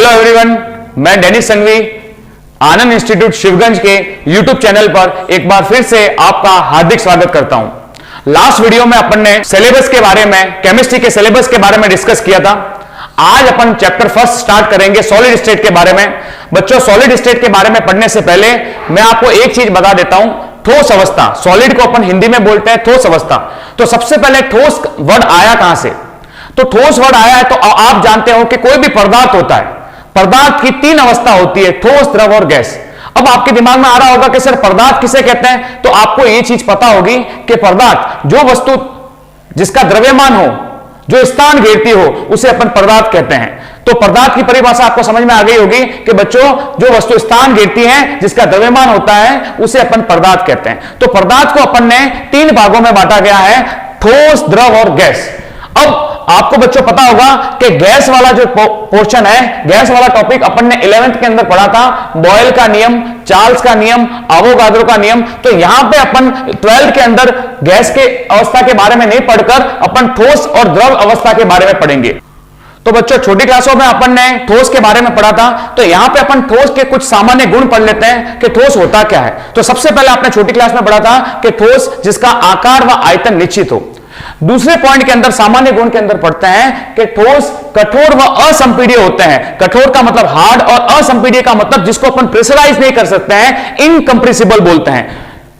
Hello everyone, मैं Dennis Sanghvi आनंद institute Shivganj के YouTube channel पर एक बार फिर से आपका हार्दिक स्वागत करता हूं। लास्ट वीडियो में अपन ने सिलेबस के बारे में, केमिस्ट्री के सिलेबस के बारे में डिस्कस किया था। आज अपन चैप्टर फर्स्ट स्टार्ट करेंगे सॉलिड स्टेट के बारे में। बच्चों, सॉलिड स्टेट के बारे में पढ़ने से पहले मैं आपको एक चीज बता देता हूं। ठोस अवस्था, सॉलिड को अपन हिंदी में बोलते हैं ठोस अवस्था। तो सबसे पहले ठोस वर्ड आया कहां से? तो ठोस वर्ड आया है तो आप जानते हो कि कोई भी पदार्थ होता है, पदार्थ की तीन अवस्था होती है, ठोस, द्रव और गैस। अब आपके दिमाग में आ रहा होगा कि सर पदार्थ किसे कहते हैं? तो आपको यह चीज पता होगी कि पदार्थ जो वस्तु जिसका द्रव्यमान हो, जो स्थान घेरती हो, उसे अपन पदार्थ कहते हैं। तो पदार्थ की परिभाषा आपको समझ में आ गई होगी कि बच्चों जो वस्तु स्थान घेरती है, जिसका द्रव्यमान होता है, उसे अपन पदार्थ कहते हैं। तो पदार्थ को अपन ने तीन भागों में बांटा गया है, ठोस, द्रव और गैस। अब आपको बच्चों पता होगा कि गैस वाला जो पोर्शन है, गैस वाला टॉपिक अपन ने 11th के अंदर पढ़ा था, बॉयल का नियम, चार्ल्स का नियम, अवोगाद्रो का नियम। तो यहां पे अपन 12th के अंदर गैस के अवस्था के बारे में नहीं पढ़कर अपन ठोस और द्रव अवस्था के बारे में पढ़ेंगे। तो बच्चों, छोटी क्लासों में अपन ने ठोस के बारे में पढ़ा था, तो यहां पे अपन ठोस के कुछ सामान्य गुण पढ़ लेते हैं कि ठोस होता क्या है। तो सबसे पहले आपने छोटी क्लास में पढ़ा था कि ठोस जिसका आकार व आयतन निश्चित हो। दूसरे पॉइंट के अंदर सामान्य गुण के अंदर पढ़ते हैं कि ठोस कठोर व असंपीड्य होते हैं। कठोर का मतलब हार्ड और असंपीड्य का मतलब जिसको अपन प्रेशराइज नहीं कर सकते हैं, इनकंप्रेसिबल बोलते हैं।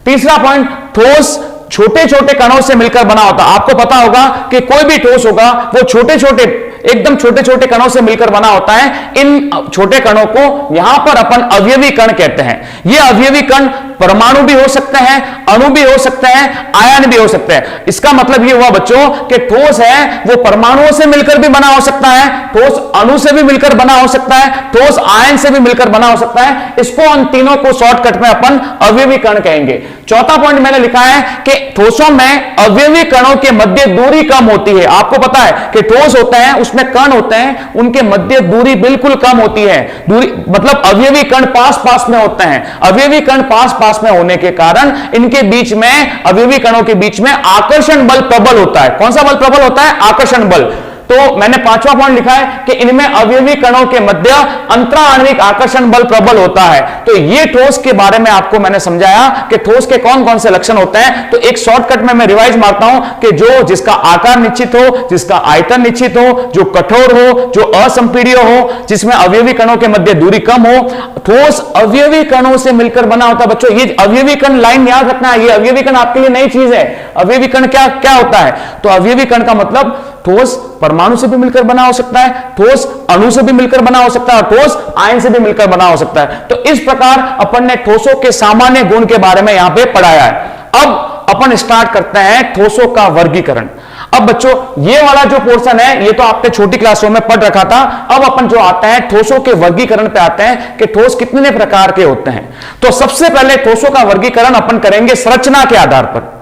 तीसरा पॉइंट, ठोस छोटे छोटे कणों से मिलकर बना होता है। आपको पता होगा कि कोई भी ठोस होगा वो छोटे छोटे, एकदम छोटे छोटे कणों से मिलकर बना होता है। इन छोटे कणों को यहां पर अपन अवयवी कण कहते हैं। ये अवयवी कण परमाणु भी हो सकते हैं, अणु भी हो सकते हैं, आयन भी हो सकते हैं। इसका मतलब ये हुआ बच्चों कि ठोस है वो परमाणुओं से मिलकर भी बना हो सकता है, ठोस अणु से भी मिलकर बना हो सकता है, ठोस आयन से भी मिलकर बना हो सकता है। इसको उन तीनों को शॉर्टकट में अपन अवयवी कण कहेंगे। चौथा पॉइंट मैंने लिखा है कि ठोसों में अवयवी कणों के मध्य दूरी कम होती है। आपको पता है कि ठोस होते हैं, उसमें कण होते हैं, उनके मध्य दूरी बिल्कुल कम होती है। दूरी मतलब अवयवी कण पास पास में होते हैं। अवयवी कण पास पास में होने के कारण इनके बीच में, अवयवी कणों के बीच में आकर्षण बल प्रबल होता है। कौन सा बल प्रबल होता है? आकर्षण बल। तो मैंने पांचवा पॉइंट लिखा है कि इनमें अवयवी कणों के मध्य अंतराण्विक आकर्षण बल प्रबल होता है। तो ये ठोस के बारे में आपको मैंने समझाया कि ठोस के कौन कौन से लक्षण होते हैं। तो एक शॉर्टकट में मैं रिवाइज मारता हूं कि जो जिसका आकार निश्चित हो, जिसका आयतन निश्चित हो, जो कठोर हो, जो असंपीड्य हो, जिसमें अवयवी कणों के मध्य दूरी कम हो, ठोस अवयवी कणों से मिलकर बना होता है। बच्चों, ये अवयवी कण लाइन याद रखना है, ये अवयवी कण आपके लिए नई चीज है। अवयवी कण क्या क्या होता है? तो अवयवी कण का मतलब ठोस परमाणु से भी मिलकर बना हो सकता है, ठोस अणु से भी मिलकर बना हो सकता है, ठोस आयन से भी मिलकर बना हो सकता है। तो इस प्रकार अपन ने ठोसों के सामान्य गुण के बारे में यहां पे पढ़ाया है। अब अपन स्टार्ट करते हैं ठोसों का वर्गीकरण। अब बच्चों, ये वाला जो पोर्शन है ये तो आपने छोटी क्लासों में पढ़ रखा था। अब अपन जो आते हैं ठोसों के वर्गीकरण पे आते हैं कि ठोस कितने प्रकार के होते हैं। तो सबसे पहले ठोसों का वर्गीकरण अपन करेंगे संरचना के आधार पर।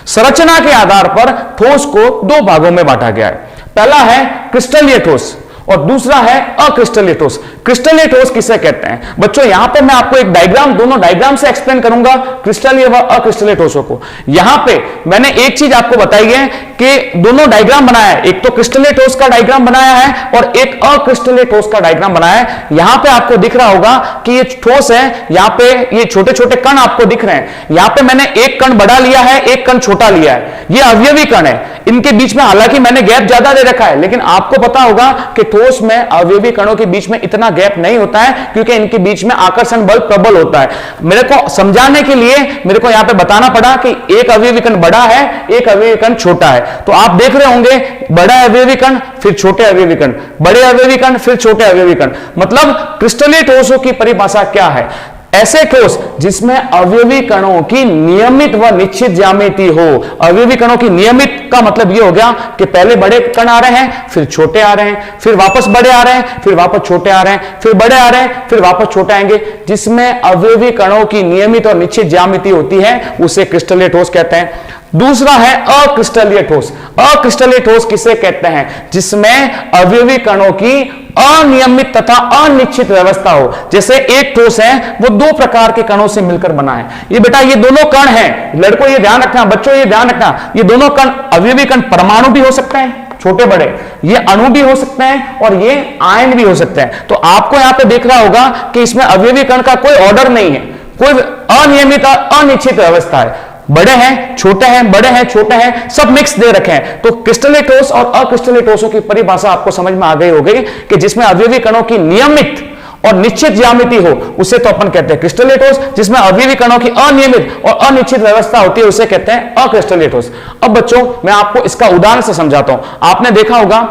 संरचना के आधार पर ठोस को दो भागों में बांटा गया है। पहला है क्रिस्टलीय ठोस और दूसरा है अक्रिस्टलीय ठोस। क्रिस्टलीय ठोस किसे कहते हैं? बच्चों, यहां पे मैं आपको एक डायग्राम, दोनों डायग्राम से एक्सप्लेन करूंगा क्रिस्टलीय व अक्रिस्टलीय ठोसों को। यहां पे मैंने एक चीज आपको बताई है कि दोनों डायग्राम बनाया है। एक तो क्रिस्टलीय ठोस का डायग्राम बनाया है और एक अक्रिस्टलीय ठोस का डायग्राम बनाया है। यहां पे आपको दिख रहा होगा कि ये ठोस है, यहां पे ये छोटे छोटे कण आपको दिख रहे हैं। यहां पे मैंने एक कण बड़ा लिया है, एक कण छोटा लिया है। ये अवयवी कण है। इनके बीच में हालांकि मैंने गैप ज्यादा दे रखा है, लेकिन आपको पता होगा कि ठोस में अवयवी कणों के बीच में इतना गैप नहीं होता है क्योंकि इनके बीच में आकर्षण बल प्रबल होता है। मेरे को समझाने के लिए मेरे को यहां पे बताना पड़ा कि एक अवयवी कण बड़ा है, एक अवयवी कण छोटा है। तो आप देख रहे होंगे बड़ा अवयवी कण, फिर छोटे अवयवी कण, बड़े अवयवी कण, फिर छोटे अवयवी कण। मतलब क्रिस्टलीय ठोसों की परिभाषा क्या है? ऐसे ठोस जिसमें अवयवी कणों की नियमित व निश्चित ज्यामिति हो। अवयवी कणों की नियमित का मतलब यह हो गया कि पहले बड़े कण आ रहे हैं, फिर छोटे आ रहे हैं, फिर वापस बड़े आ रहे हैं, फिर वापस छोटे आ रहे हैं, फिर बड़े आ रहे हैं, फिर वापस छोटे आएंगे। जिसमें अवयवी कणों की नियमित और निश्चित ज्यामिति होती है उसे क्रिस्टलीय ठोस कहते हैं। दूसरा है अक्रिस्टलीय ठोस। अक्रिस्टलीय ठोस किसे कहते हैं? जिसमें अवयवी कणों की अनियमित तथा अनिश्चित व्यवस्था हो। जैसे एक ठोस है वो दो प्रकार के कणों से मिलकर बना है। ये बेटा ये दोनों कण हैं, लड़कों ये ध्यान रखना, बच्चों ये ध्यान रखना, ये दोनों कण अवयवी कण परमाणु भी हो सकता है, छोटे बड़े, ये अणु भी हो सकते हैं और ये आयन भी हो सकते हैं। तो आपको यहां पे देख रहा होगा कि इसमें अवयवी कण का कोई ऑर्डर नहीं है, कोई अनियमित अनिश्चित व्यवस्था है। बड़े हैं, छोटे हैं, बड़े हैं, छोटे हैं, सब मिक्स दे रखे हैं। तो क्रिस्टलीय ठोस और अक्रिस्टलीय ठोसों की परिभाषा आपको समझ में आ गई होगी कि जिसमें अवयवी कणों की नियमित और निश्चित ज्यामिति हो उसे तो अपन कहते हैं क्रिस्टलीय ठोस, जिसमें अवयवी कणों की अनियमित और अनिश्चित व्यवस्था होती है उसे कहते हैं अक्रिस्टलीय ठोस। अब बच्चों मैं आपको इसका उदाहरण से समझाता हूं। आपने देखा होगा,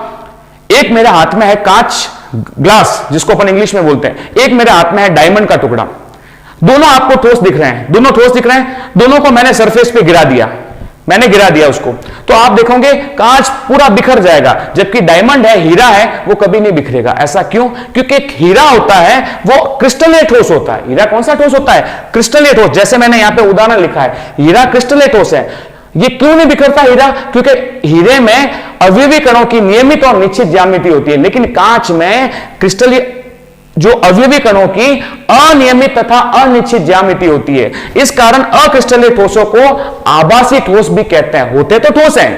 एक मेरे हाथ में है कांच, ग्लास जिसको अपन इंग्लिश में बोलते हैं, एक मेरे हाथ में है डायमंड का टुकड़ा। दोनों आपको ठोस दिख रहे हैं, दोनों ठोस दिख रहे हैं, दोनों को मैंने सरफेस पे गिरा दिया, मैंने गिरा दिया उसको, तो आप देखोगे कांच पूरा बिखर जाएगा, जबकि डायमंड है, हीरा है, वो कभी नहीं बिखरेगा। ऐसा क्यों? क्योंकि एक हीरा होता है वो क्रिस्टलीय ठोस होता है। हीरा कौन सा ठोस होता है? क्रिस्टलीय ठोस। जैसे मैंने यहां पे उदाहरण लिखा है, हीरा क्रिस्टलीय ठोस है। ये क्यों नहीं बिखरता हीरा? क्योंकि हीरे में अवयवी कणों की नियमित और निश्चित ज्यामिति होती है, लेकिन कांच में क्रिस्टलीय जो अवयवी कणों की अनियमित तथा अनिश्चित ज्यामिति होती है। इस कारण अक्रिस्टलीय ठोसों को आभासी ठोस भी कहते हैं। होते तो ठोस हैं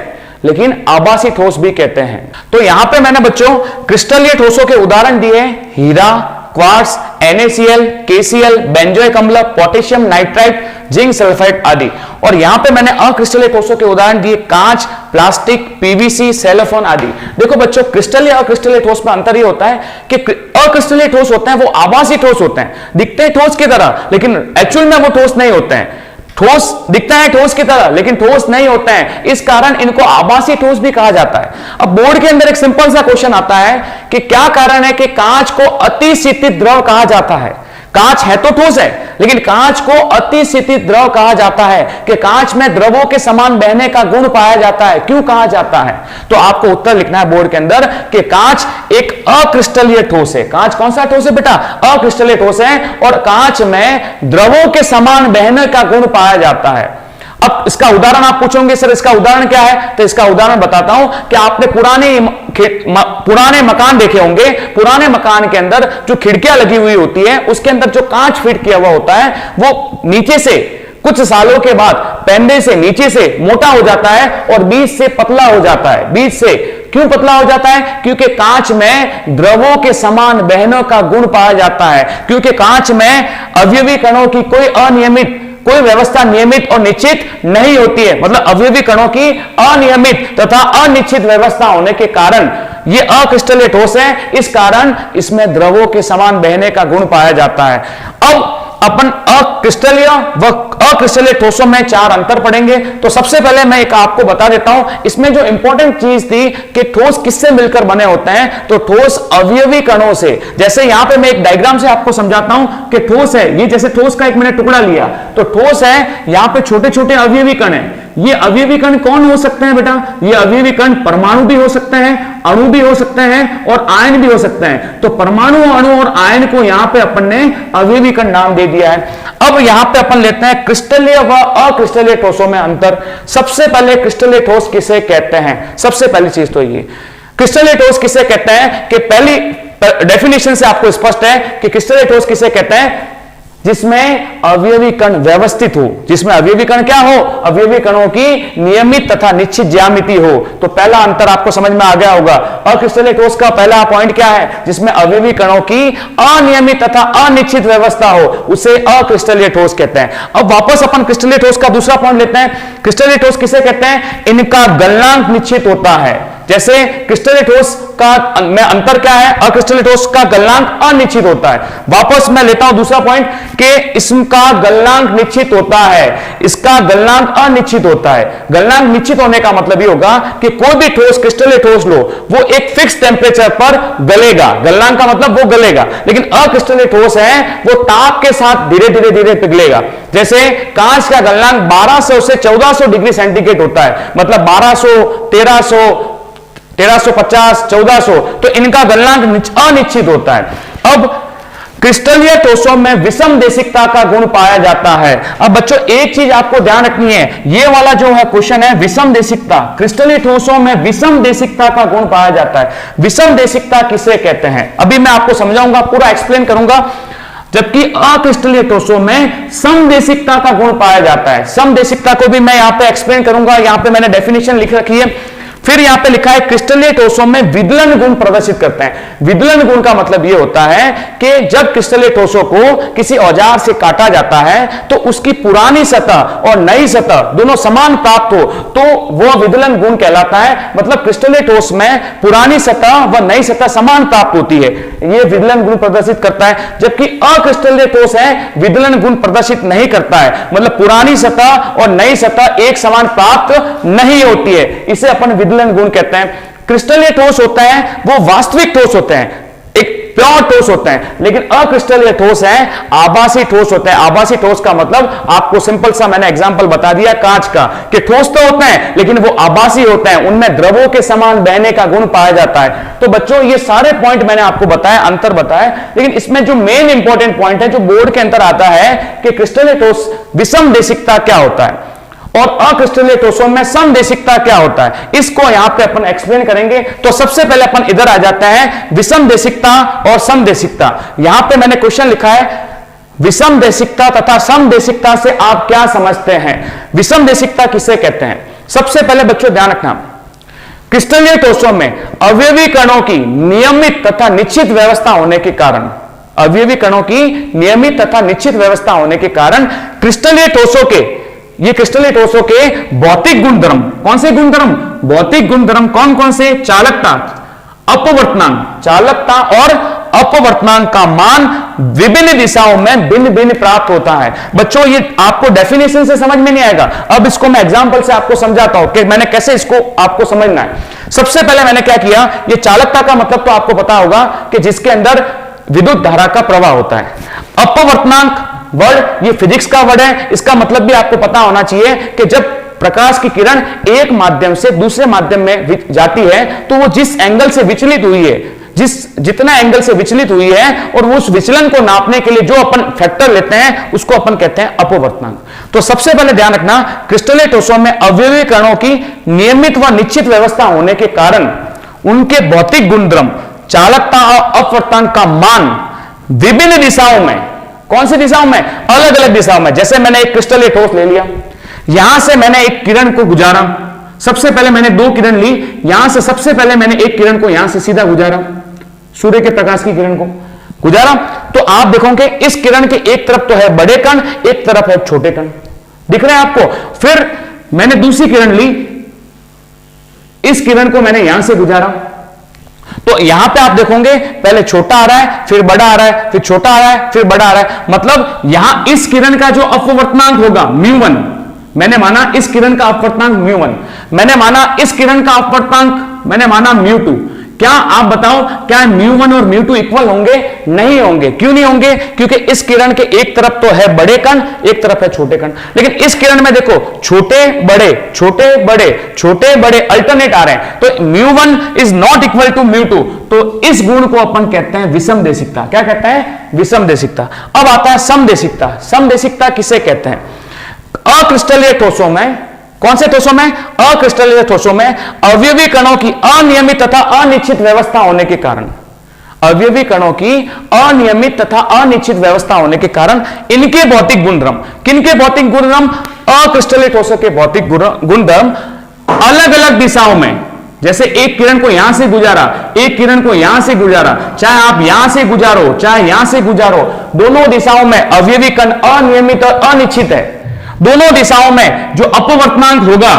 लेकिन आभासी ठोस भी कहते हैं। तो यहां पे मैंने बच्चों क्रिस्टलीय ठोसों के उदाहरण दिए, हीरा, क्वार्ट्ज, NaCl, KCl, बेंजोइक अम्ल, पोटेशियम नाइट्राइट, जिंक सल्फाइड आदि। और यहां पे मैंने अक्रिस्टलीय ठोसों के उदाहरण दिए, कांच, प्लास्टिक, PVC, सेलोफोन आदि। देखो बच्चों, क्रिस्टलीय और अक्रिस्टलीय ठोस में अंतर ये होता है कि अक्रिस्टलीय ठोस होते हैं वो आभासी ठोस होते हैं, दिखते हैं ठोस की तरह लेकिन एक्चुअल में वो ठोस नहीं होते हैं। ठोस दिखता है ठोस की तरह लेकिन ठोस नहीं होते हैं, इस कारण इनको आभासी ठोस भी कहा जाता है। अब बोर्ड के अंदर एक सिंपल सा क्वेश्चन आता है कि क्या कारण है कि कांच को अतिशीतित द्रव कहा जाता है? कांच है तो ठोस है लेकिन कांच को अतिशीतित द्रव कहा जाता है कि कांच में द्रवों के समान बहने का गुण पाया जाता है। क्यों कहा जाता है? तो आपको उत्तर लिखना है बोर्ड के अंदर कि कांच एक अक्रिस्टलीय ठोस है। कांच कौन सा ठोस है बेटा? अक्रिस्टलीय ठोस है और कांच में द्रवों के समान बहने का गुण पाया जाता है। अब इसका उदाहरण आप पूछोगे सर इसका उदाहरण क्या है? तो इसका उदाहरण बताता हूं कि आपने पुराने मकान देखे होंगे। पुराने मकान के अंदर जो खिड़कियां लगी हुई होती है उसके अंदर जो कांच फिट किया हुआ होता है वो नीचे से कुछ सालों के बाद पैंदे से नीचे से मोटा हो जाता है और बीच से पतला हो जाता है। बीच से क्यों पतला हो जाता है? क्योंकि कांच में द्रवों के समान बहने का गुण पाया जाता है, क्योंकि कांच में अवयवी कणों की कोई व्यवस्था नियमित और निश्चित नहीं होती है। मतलब अवयवी कणों की अनियमित तथा अनिश्चित व्यवस्था होने के कारण ये अक्रिस्टलीय ठोस है, इस कारण इसमें द्रवों के समान बहने का गुण पाया जाता है। अब अपन अक्रिस्टलीय व अक्रिस्टलीय ठोसों में चार अंतर पढ़ेंगे। तो सबसे पहले मैं एक आपको बता देता हूं, इसमें जो इंपॉर्टेंट चीज थी कि ठोस किससे मिलकर बने होते हैं, तो ठोस अवयवी कणों से। जैसे यहां पे मैं एक डायग्राम से आपको समझाता हूं कि ठोस है, ये जैसे ठोस का एक मैंने टुकड़ा लिया तो ठोस है, यहां पे छोटे छोटे अवयवी कण है। ये अवयवी कण कौन हो सकते हैं बेटा? ये अवयवी कण परमाणु भी हो सकते हैं, अणु भी हो सकते हैं और आयन भी हो सकते हैं। तो परमाणु, अणु और आयन को यहां पे अपन ने अवयवी कण नाम दे दिया है। अब यहां पे अपन लेते हैं क्रिस्टलीय व अक्रिस्टलीय ठोसों में अंतर। सबसे पहले क्रिस्टलीय ठोस किसे कहते हैं? सबसे पहली चीज तो ये क्रिस्टलीय ठोस किसे कहते हैं कि पहली डेफिनेशन से आपको स्पष्ट है कि क्रिस्टलीय ठोस किसे कहते हैं? जिसमें अवयवी कण व्यवस्थित हो। जिसमें अवयवी कण क्या हो? अवयवी कणों की नियमित तथा निश्चित ज्यामिति हो। तो पहला अंतर आपको समझ में आ गया होगा। अक्रिस्टलीय ठोस का पहला पॉइंट क्या है? जिसमें अवयवी कणों की अनियमित तथा अनिश्चित व्यवस्था हो, उसे अक्रिस्टलीय ठोस कहते हैं। अब वापस अपन क्रिस्टलीय ठोस का दूसरा पॉइंट लेते हैं। क्रिस्टलीय ठोस किसे कहते हैं? इनका गलनांक निश्चित होता है। जैसे क्रिस्टलीय ठोस का में अंतर क्या है? अक्रिस्टलीय ठोस का गलनांक अनिश्चित होता है। वापस मैं लेता हूं दूसरा पॉइंट कि इसका गलनांक निश्चित होता है, इसका गलनांक अनिश्चित होता है। गलनांक निश्चित होने का मतलब ये होगा कि कोई भी ठोस, क्रिस्टलीय ठोस लो, वो एक फिक्स टेम्परेचर पर गलेगा। गलनांक का मतलब वो गलेगा, लेकिन अक्रिस्टलीय ठोस है वो ताप के साथ धीरे धीरे धीरे पिघलेगा। जैसे कांच का गलनांक 1200 से 1400 डिग्री सेंटीग्रेड होता है, मतलब 1200, 1350, 1400, तो इनका गलनांक अनिश्चित होता है। अब क्रिस्टलीय ठोसों में विषम देशिकता का गुण पाया जाता है। अब बच्चों एक चीज आपको ध्यान रखनी है, ये वाला जो है क्वेश्चन है विषम देशिकता। क्रिस्टलीय ठोसों में विषम देशिकता का गुण पाया जाता है। विषम देशिकता किसे कहते हैं अभी मैं आपको समझाऊंगा, पूरा एक्सप्लेन करूंगा। जबकि अक्रिस्टलीय ठोसों में समदेशिकता का गुण पाया जाता है। समदेशिकता को भी मैं यहां पे एक्सप्लेन करूंगा, यहां पे मैंने डेफिनेशन लिख रखी है। फिर यहां पे लिखा है क्रिस्टलीय ठोसों में विदलन गुण प्रदर्शित करते हैं। विदलन गुण का मतलब यह होता है कि जब क्रिस्टलीय ठोसों को किसी औजार से काटा जाता है तो उसकी पुरानी सतह और नई सतह दोनों समान प्राप्त हो तो वह विदलन गुण कहलाता है। मतलब क्रिस्टलीय ठोस में पुरानी सतह व नई सतह समान प्राप्त होती है, यह विदलन गुण प्रदर्शित करता है। जबकि अक्रिस्टलीय ठोस है विदलन गुण प्रदर्शित नहीं करता है, मतलब पुरानी सतह और नई सतह एक समान प्राप्त नहीं होती है, इसे अपन विदलन गुण कहते हैं। क्रिस्टलीय ठोस होता है वो वास्तविक ठोस होते हैं, एक प्योर ठोस होते हैं, लेकिन अक्रिस्टलीय ठोस है आभासी ठोस होते हैं। आभासी ठोस का मतलब आपको सिंपल सा मैंने एग्जांपल बता दिया कांच का, कि ठोस तो होते हैं लेकिन वो आभासी होते हैं, उनमें द्रवों के समान बहने का गुण पाया जाता है। तो बच्चों ये सारे पॉइंट मैंने आपको बताया, अंतर बताया, लेकिन इसमें जो मेन इंपॉर्टेंट पॉइंट है जो बोर्ड के अंदर आता है कि क्रिस्टलीय ठोस विषमदेशिकता क्या होता है और अक्रिस्टलीय ठोसों में समदेशिकता क्या होता है, इसको यहां पे अपन एक्सप्लेन करेंगे। तो सबसे पहले अपन इधर आ जाते हैं विषमदेशिकता और समदेशिकता। यहां पे मैंने क्वेश्चन लिखा है विषमदेशिकता तथा समदेशिकता से आप क्या समझते हैं। विषमदेशिकता किसे कहते हैं? सबसे पहले बच्चों ध्यान रखना, क्रिस्टलीय ठोसों में अवयवी कणों की नियमित तथा निश्चित व्यवस्था होने के कारण, अवयवी कणों की नियमित तथा निश्चित व्यवस्था होने के कारण क्रिस्टलीय ठोसों के, ये क्रिस्टलीय ठोसों के भौतिक गुणधर्म, कौन से गुणधर्म? भौतिक गुणधर्म कौन कौन से? चालकता, अपवर्तनांक, चालकता और अपवर्तनांक का मान विभिन्न दिशाओं में भिन्न भिन्न प्राप्त होता है। बच्चों ये आपको डेफिनेशन से समझ में नहीं आएगा, अब इसको मैं एग्जांपल से आपको समझाता हूं कि मैंने कैसे इसको आपको समझना है। सबसे पहले मैंने क्या किया, ये चालकता का मतलब तो आपको पता होगा कि जिसके अंदर विद्युत धारा का प्रवाह होता है। अपवर्तनांक वर्ड ये फिजिक्स का वर्ड है, इसका मतलब भी आपको पता होना चाहिए कि जब प्रकाश की किरण एक माध्यम से दूसरे माध्यम में जाती है तो वो जिस एंगल से विचलित हुई है, जितना एंगल से विचलित हुई है और उस विचलन को नापने के लिए जो अपन फैक्टर लेते हैं उसको अपन कहते हैं अपवर्तनांक। तो सबसे पहले ध्यान रखना, क्रिस्टलीय ठोसों में अवयवी कणों की नियमित व निश्चित व्यवस्था होने के कारण उनके भौतिक गुणधर्म चालकता और अपवर्तनांक का मान विभिन्न दिशाओं में, कौन सी दिशाओं में? अलग अलग दिशाओं में। जैसे मैंने एक क्रिस्टलीय ठोस ले लिया, यहां से मैंने एक किरण को गुजारा, सबसे पहले मैंने दो किरण ली, यहां से सबसे पहले मैंने एक किरण को यहां से सीधा गुजारा, सूर्य के प्रकाश की किरण को गुजारा, तो आप देखोगे इस किरण के एक तरफ तो है बड़े कण, एक तरफ है छोटे कण, दिख रहे हैं आपको। फिर मैंने दूसरी किरण ली, इस किरण को मैंने यहां से गुजारा, तो यहां पे आप देखोगे पहले छोटा आ रहा है, फिर बड़ा आ रहा है, फिर छोटा आ रहा है, फिर बड़ा आ रहा है। मतलब यहां इस किरण का जो अपवर्तनांक होगा μ1, मैंने माना इस किरण का अपवर्तनांक μ1, मैंने माना इस किरण का अपवर्तनांक मैंने माना μ2। क्या आप बताओ क्या μ1 और μ2 इक्वल होंगे? नहीं होंगे। क्यों नहीं होंगे? क्योंकि इस किरण के एक तरफ तो है बड़े कण, एक तरफ है छोटे कण, लेकिन इस किरण में देखो छोटे बड़े छोटे बड़े छोटे बड़े अल्टरनेट आ रहे हैं, तो μ1 इज नॉट इक्वल टू μ2। तो इस गुण को अपन कहते हैं विषमदेशिकता। क्या कहते हैं? विषमदेशिकता। अब आता है समदेशिकता। समदेशिकता किसे कहते हैं? अक्रिस्टलीय ठोसों में, कौन से ठोसों में? अक्रिस्टलीय ठोसों में अवयवी कणों की अनियमित तथा अनिश्चित व्यवस्था होने के कारण, अवयवी कणों की अनियमित तथा अनिश्चित व्यवस्था होने के कारण इनके भौतिक गुणधर्म, किनके भौतिक गुणधर्म? अक्रिस्टलीय ठोसों के भौतिक गुणधर्म अलग अलग दिशाओं में, जैसे एक किरण को यहां से गुजारा, एक किरण को यहां से गुजारा, चाहे आप यहां से गुजारो चाहे यहां से गुजारो, दोनों दिशाओं में अवयवी कण अनियमित और अनिश्चित है। दोनों दिशाओं में जो अपवर्तनांक होगा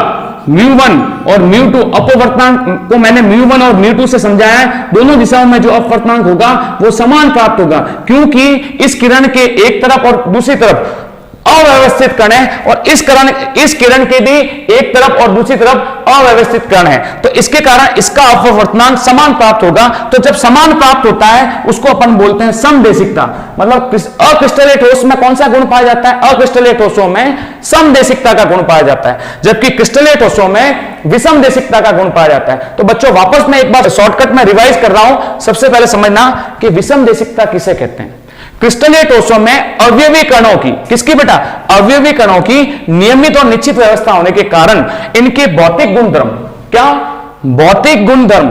μ1 और μ2, अपवर्तनांक को मैंने μ1 और μ2 से समझाया है, दोनों दिशाओं में जो अपवर्तनांक होगा वो समान प्राप्त होगा, क्योंकि इस किरण के एक तरफ और दूसरी तरफ अव्यवस्थित कण है और इस किरण के भी एक तरफ और दूसरी तरफ अव्यवस्थित कण है, तो इसके कारण इसका अपवर्तनांक समान प्राप्त होगा। तो जब समान प्राप्त होता है उसको अपन बोलते हैं समदेशिकता। मतलब अक्रिस्टलीय ठोस में कौन सा गुण पाया जाता है? अक्रिस्टलीय ठोसों में समदेशिकता का गुण पाया जाता है, जबकि क्रिस्टलीय ठोसों में विषमदेशिकता का गुण पाया जाता है। तो बच्चों वापस मैं एक बार शॉर्टकट में रिवाइज कर रहा हूं। सबसे पहले समझना कि विषमदेशिकता किसे कहते हैं। क्रिस्टलीय ठोसों में अवयवी कणों की, किसकी बेटा? अवयवी कणों की नियमित और निश्चित व्यवस्था होने के कारण इनके भौतिक गुणधर्म, क्या? भौतिक गुणधर्म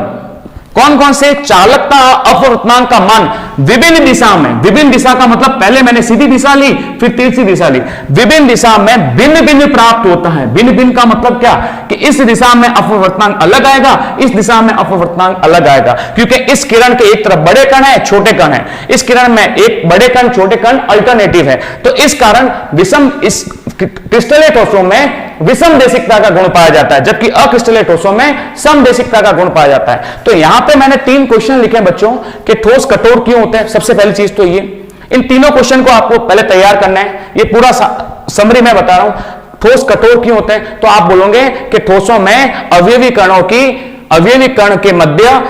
कौन कौन से चालकता अपवर्तनांक का मान विभिन्न दिशा में, विभिन्न दिशा का मतलब पहले मैंने सीधी दिशा ली फिर तिरछी दिशा ली, विभिन्न दिशा में भिन्न भिन्न प्राप्त होता है। भिन्न भिन्न का मतलब क्या कि इस दिशा में अपवर्तनांक अलग आएगा, इस दिशा में अपवर्तनांक अलग आएगा, क्योंकि इस किरण के एक तरफ बड़े कण है छोटे कण है, इस किरण में एक बड़े कण छोटे कण अल्टरनेटिव है। तो इस कारण विषम, इस क्रिस्टलीय ठोसों में विषम देशिकता का गुण पाया जाता है, जबकि अक्रिस्टलीय ठोसों में सम देशिकता का गुण पाया जाता है। तो यहां पे मैंने 3 क्वेश्चन लिखे बच्चों कि ठोस कठोर क्यों होते हैं। सबसे पहली चीज तो ये, इन तीनों क्वेश्चन को आपको पहले तैयार करना है। ये पूरा समरी मैं बता रहा हूं, ठोस कठोर क्यों होते हैं। तो आप बोलोगे कि ठोसों में अवयवी कण के मध्य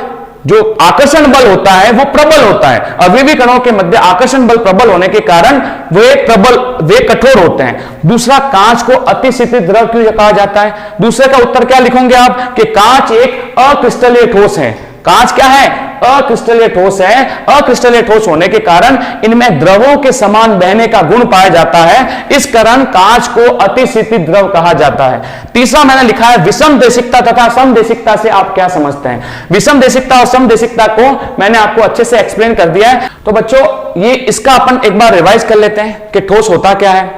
जो आकर्षण बल होता है वो प्रबल होता है। अवयवी कणों के मध्य आकर्षण बल प्रबल होने के कारण वे कठोर होते हैं। दूसरा, कांच को अतिशीतल द्रव क्यों कहा जाता है। दूसरे का उत्तर क्या लिखोगे आप कि कांच एक अक्रिस्टलीय ठोस है। कांच क्या है? अक्रिस्टलीय ठोस है। अक्रिस्टलीय ठोस होने के कारण इनमें द्रवों के समान बहने का गुण पाया जाता है, इस कारण कांच को अतिशीतल द्रव कहा जाता है। तीसरा मैंने लिखा है विषम देशिकता तथा सम देशिकता से आप क्या समझते हैं। विषम देशिकता और सम देशिकता को मैंने आपको अच्छे से एक्सप्लेन कर दिया है। तो बच्चों ये इसका अपन एक बार रिवाइज कर लेते हैं कि ठोस होता क्या है,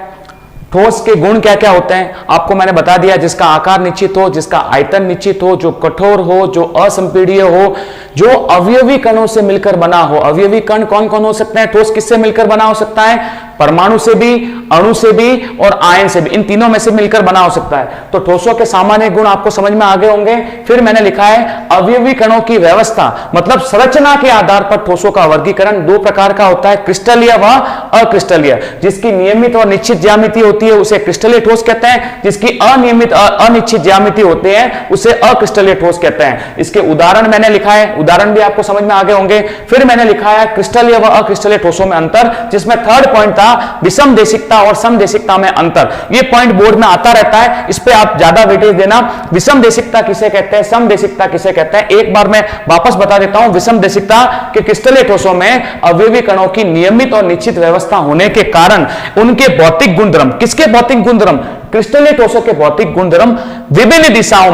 ठोस के गुण क्या क्या होते हैं। आपको मैंने बता दिया, जिसका आकार निश्चित हो, जिसका आयतन निश्चित हो, जो कठोर हो, जो असंपीड्य हो, जो अवयवी कणों से मिलकर बना हो। अवयवी कण कौन कौन हो सकते हैं? ठोस किससे मिलकर बना हो सकता है? परमाणु से भी, अणु से भी और आयन से भी, इन तीनों में से मिलकर बना हो सकता है। तो ठोसों के सामान्य गुण आपको समझ में आ गए होंगे। फिर मैंने लिखा है अवयवी कणों की व्यवस्था, मतलब संरचना के आधार पर ठोसों का वर्गीकरण 2 प्रकार का होता है, क्रिस्टलीय व अक्रिस्टलीय। जिसकी नियमित और निश्चित ज्यामिति होती है उसे क्रिस्टलीय ठोस कहते हैं, जिसकी अनियमित अनिश्चित ज्यामिति होते हैं उसे अक्रिस्टलीय ठोस कहते हैं। इसके उदाहरण मैंने लिखा है, उदाहरण भी आपको समझ में आ गए होंगे। फिर मैंने लिखा है क्रिस्टलीय व अक्रिस्टलीय ठोसों में अंतर, जिसमें थर्ड पॉइंट था विषम देशिकता और सम देशिकता में अंतर। ये पॉइंट बोर्ड में आता रहता है, इस पे आप ज्यादा वेटेज देना। विषम देशिकता किसे कहते हैं, सम देशिकता किसे कहते हैं, एक बार मैं वापस बता देता हूं। विषम देशिकता के क्रिस्टलीय ठोसों में अवयवी कणों की नियमित और निश्चित व्यवस्था होने के कारण उनके भौतिक गुणधर्म, किसके भौतिक गुणधर्म? क्रिस्टलीय ठोसों के भौतिक गुणधर्म विभिन्न दिशाओं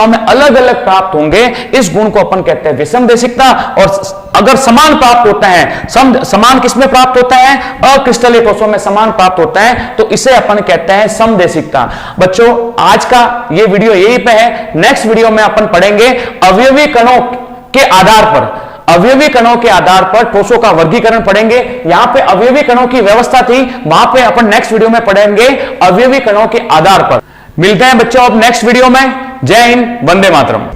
में अलग अलग प्राप्त होंगे। इस गुण को अपन कहते हैं विषम देशिकता। और अगर समान प्राप्त होता है, समान किसमें प्राप्त होता है? अक्रिस्टलीय ठोसों में समान प्राप्त होता है, तो इसे अपन कहते हैं समदेशिकता। बच्चों आज का ये वीडियो यहीं पे है। नेक्स्ट वीडियो में अपन पढ़ेंगे अवयवी कणों के आधार पर ठोसों का वर्गीकरण पढ़ेंगे। यहां पे अवयवी कणों की व्यवस्था थी, वहां पे अपन नेक्स्ट वीडियो में पढ़ेंगे अवयवी कणों के आधार पर। मिलते हैं बच्चों अब नेक्स्ट वीडियो में। जय हिंद, वंदे मातरम।